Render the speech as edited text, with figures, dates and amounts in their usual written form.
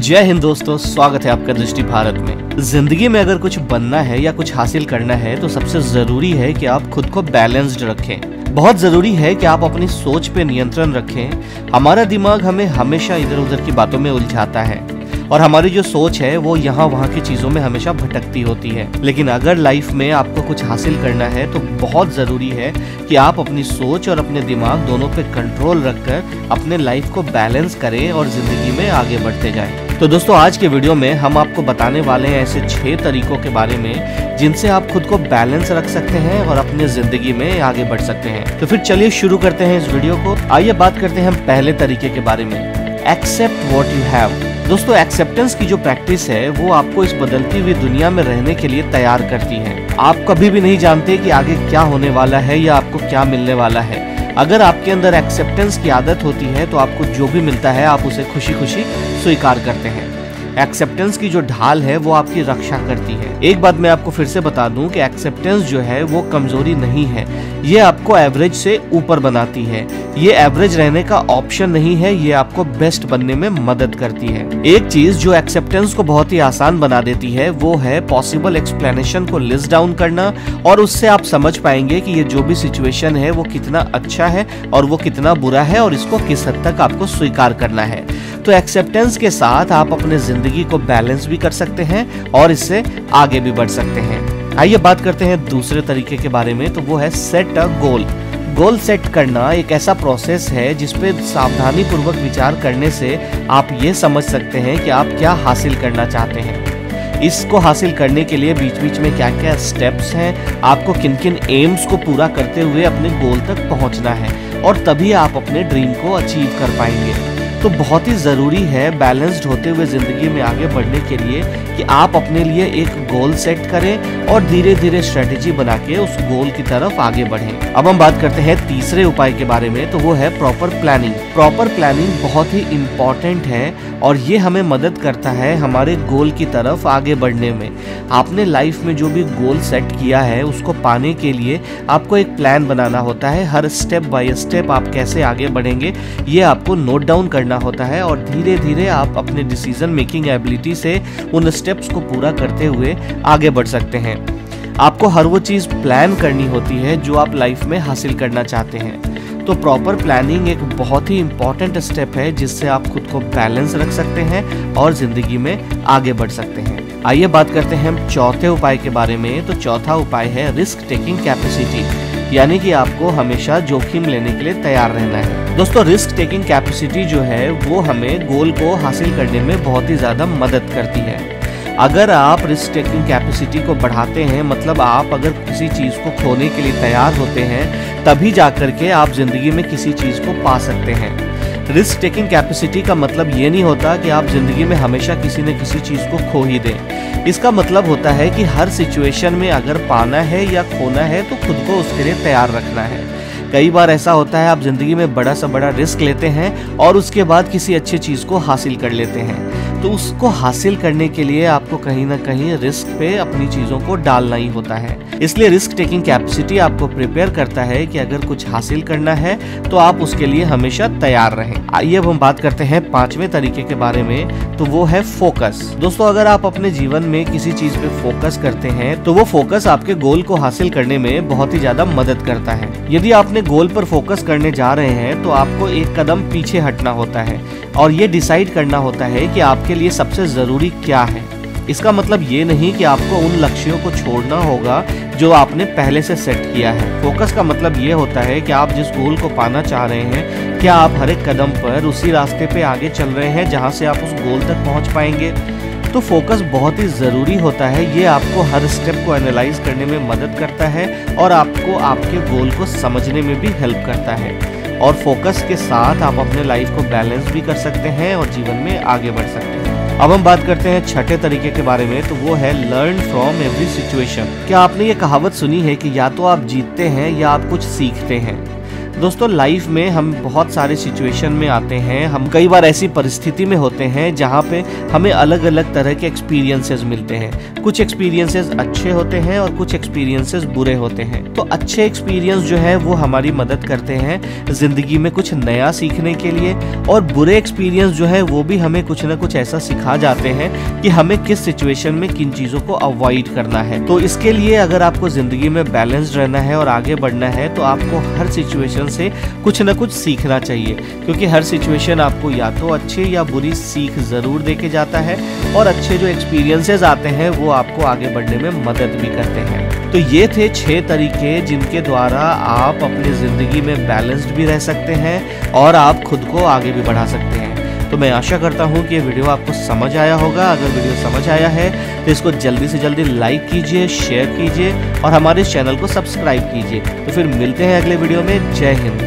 जय हिंद दोस्तों, स्वागत है आपका दृष्टि भारत में। जिंदगी में अगर कुछ बनना है या कुछ हासिल करना है तो सबसे जरूरी है कि आप खुद को बैलेंस्ड रखें। बहुत जरूरी है कि आप अपनी सोच पे नियंत्रण रखें। हमारा दिमाग हमें हमेशा इधर उधर की बातों में उलझाता है और हमारी जो सोच है वो यहाँ वहाँ की चीजों में हमेशा भटकती होती है। लेकिन अगर लाइफ में आपको कुछ हासिल करना है तो बहुत जरूरी है कि आप अपनी सोच और अपने दिमाग दोनों पे कंट्रोल रखकर अपने लाइफ को बैलेंस करें और जिंदगी में आगे बढ़ते जाएं। तो दोस्तों, आज के वीडियो में हम आपको बताने वाले हैं ऐसे 6 तरीकों के बारे में जिनसे आप खुद को बैलेंस रख सकते हैं और अपने जिंदगी में आगे बढ़ सकते हैं। तो फिर चलिए शुरू करते हैं इस वीडियो को। आइए बात करते हैं हम पहले तरीके के बारे में, एक्सेप्ट व्हाट यू हैव। दोस्तों, एक्सेप्टेंस की जो प्रैक्टिस है वो आपको इस बदलती हुई दुनिया में रहने के लिए तैयार करती है। आप कभी भी नहीं जानते कि आगे क्या होने वाला है या आपको क्या मिलने वाला है। अगर आपके अंदर एक्सेप्टेंस की आदत होती है तो आपको जो भी मिलता है आप उसे खुशी खुशी स्वीकार करते हैं। एक्सेप्टेंस की जो ढाल है वो आपकी रक्षा करती है। एक बात मैं आपको फिर से बता दूं कि एक्सेप्टेंस जो है वो कमजोरी नहीं है, ये आपको एवरेज से ऊपर बनाती है। ये एवरेज रहने का ऑप्शन नहीं है, ये आपको बेस्ट बनने में मदद करती है। एक चीज जो एक्सेप्टेंस को बहुत ही आसान बना देती है वो है पॉसिबल एक्सप्लेनेशन को लिस्ट डाउन करना, और उससे आप समझ पाएंगे कि ये जो भी सिचुएशन है वो कितना अच्छा है और वो कितना बुरा है और इसको किस हद तक आपको स्वीकार करना है। तो एक्सेप्टेंस के साथ आप अपने जिंदगी को बैलेंस भी कर सकते हैं और इससे आगे भी बढ़ सकते हैं। आइए बात करते हैं दूसरे तरीके के बारे में, तो वो है सेट अ गोल। गोल सेट करना एक ऐसा प्रोसेस है जिसपे सावधानी पूर्वक विचार करने से आप ये समझ सकते हैं कि आप क्या हासिल करना चाहते हैं। इसको हासिल करने के लिए बीच बीच में क्या क्या स्टेप्स हैं, आपको किन किन एम्स को पूरा करते हुए अपने गोल तक पहुंचना है, और तभी आप अपने ड्रीम को अचीव कर पाएंगे। तो बहुत ही ज़रूरी है बैलेंस्ड होते हुए ज़िंदगी में आगे बढ़ने के लिए कि आप अपने लिए एक गोल सेट करें और धीरे धीरे स्ट्रेटेजी बना के उस गोल की तरफ आगे बढ़ें। अब हम बात करते हैं तीसरे उपाय के बारे में, तो वो है प्रॉपर प्लानिंग। प्रॉपर प्लानिंग बहुत ही इम्पॉर्टेंट है और ये हमें मदद करता है हमारे गोल की तरफ आगे बढ़ने में। आपने लाइफ में जो भी गोल सेट किया है उसको पाने के लिए आपको एक प्लान बनाना होता है। हर स्टेप बाय स्टेप आप कैसे आगे बढ़ेंगे ये आपको नोट डाउन करना होता है और धीरे धीरे आप अपने डिसीजन मेकिंग एबिलिटी से उन स्टेप्स को पूरा करते हुए आगे बढ़ सकते हैं। आपको हर वो चीज़ प्लान करनी होती है जो आप लाइफ में हासिल करना चाहते हैं। तो प्रॉपर प्लानिंग एक बहुत ही इम्पॉर्टेंट स्टेप है जिससे आप खुद को बैलेंस रख सकते हैं और ज़िंदगी में आगे बढ़ सकते हैं। आइए बात करते हैं हम चौथे उपाय के बारे में। तो चौथा उपाय है रिस्क टेकिंग कैपेसिटी, यानी कि आपको हमेशा जोखिम लेने के लिए तैयार रहना है। दोस्तों, रिस्क टेकिंग कैपेसिटी जो है वो हमें गोल को हासिल करने में बहुत ही ज़्यादा मदद करती है। अगर आप रिस्क टेकिंग कैपेसिटी को बढ़ाते हैं, मतलब आप अगर किसी चीज़ को खोने के लिए तैयार होते हैं, तभी जाकर के आप ज़िंदगी में किसी चीज़ को पा सकते हैं। रिस्क टेकिंग कैपेसिटी का मतलब ये नहीं होता कि आप ज़िंदगी में हमेशा किसी न किसी चीज़ को खो ही दें। इसका मतलब होता है कि हर सिचुएशन में अगर पाना है या खोना है तो खुद को उसके लिए तैयार रखना है। कई बार ऐसा होता है आप ज़िंदगी में बड़ा सा बड़ा रिस्क लेते हैं और उसके बाद किसी अच्छी चीज़ को हासिल कर लेते हैं। तो उसको हासिल करने के लिए आपको कहीं ना कहीं रिस्क पे अपनी चीज़ों को डालना ही होता है। इसलिए रिस्क टेकिंग कैपेसिटी आपको प्रिपेयर करता है कि अगर कुछ हासिल करना है तो आप उसके लिए हमेशा तैयार रहें। आइए अब हम बात करते हैं 5वें तरीके के बारे में, तो वो है फोकस। दोस्तों, अगर आप अपने जीवन में किसी चीज़ पे फोकस करते हैं तो वो फोकस आपके गोल को हासिल करने में बहुत ही ज़्यादा मदद करता है। यदि आपने गोल पर फोकस करने जा रहे हैं तो आपको एक कदम पीछे हटना होता है और ये डिसाइड करना होता है कि आपके लिए सबसे ज़रूरी क्या है। इसका मतलब ये नहीं कि आपको उन लक्ष्यों को छोड़ना होगा जो आपने पहले से सेट किया है। फोकस का मतलब ये होता है कि आप जिस गोल को पाना चाह रहे हैं, क्या आप हर एक कदम पर उसी रास्ते पे आगे चल रहे हैं जहाँ से आप उस गोल तक पहुँच पाएंगे। तो फोकस बहुत ही ज़रूरी होता है। ये आपको हर स्टेप को एनालाइज करने में मदद करता है और आपको आपके गोल को समझने में भी हेल्प करता है। और फोकस के साथ आप अपने लाइफ को बैलेंस भी कर सकते हैं और जीवन में आगे बढ़ सकते हैं। अब हम बात करते हैं छठे तरीके के बारे में, तो वो है लर्न फ्रॉम एवरी सिचुएशन। क्या आपने ये कहावत सुनी है कि या तो आप जीतते हैं या आप कुछ सीखते हैं। दोस्तों लाइफ में हम बहुत सारे सिचुएशन में आते हैं, हम कई बार ऐसी परिस्थिति में होते हैं जहाँ पे हमें अलग अलग तरह के एक्सपीरियंसेस मिलते हैं। कुछ एक्सपीरियंसेस अच्छे होते हैं और कुछ एक्सपीरियंसेस बुरे होते हैं। तो अच्छे एक्सपीरियंस जो है वो हमारी मदद करते हैं जिंदगी में कुछ नया सीखने के लिए, और बुरे एक्सपीरियंस जो है वो भी हमें कुछ ना कुछ ऐसा सिखा जाते हैं कि हमें किस सिचुएशन में किन चीज़ों को अवॉइड करना है। तो इसके लिए अगर आपको जिंदगी में बैलेंस्ड रहना है और आगे बढ़ना है तो आपको हर सिचुएशन से कुछ ना कुछ सीखना चाहिए, क्योंकि हर सिचुएशन आपको या तो अच्छी या बुरी सीख ज़रूर दे के जाता है, और अच्छे जो एक्सपीरियंसेस आते हैं वो आपको आगे बढ़ने में मदद भी करते हैं। तो ये थे 6 तरीके जिनके द्वारा आप अपनी ज़िंदगी में बैलेंस्ड भी रह सकते हैं और आप खुद को आगे भी बढ़ा सकते हैं। तो मैं आशा करता हूँ कि ये वीडियो आपको समझ आया होगा। अगर वीडियो समझ आया है तो इसको जल्दी से जल्दी लाइक कीजिए, शेयर कीजिए और हमारे चैनल को सब्सक्राइब कीजिए। तो फिर मिलते हैं अगले वीडियो में। जय हिंद।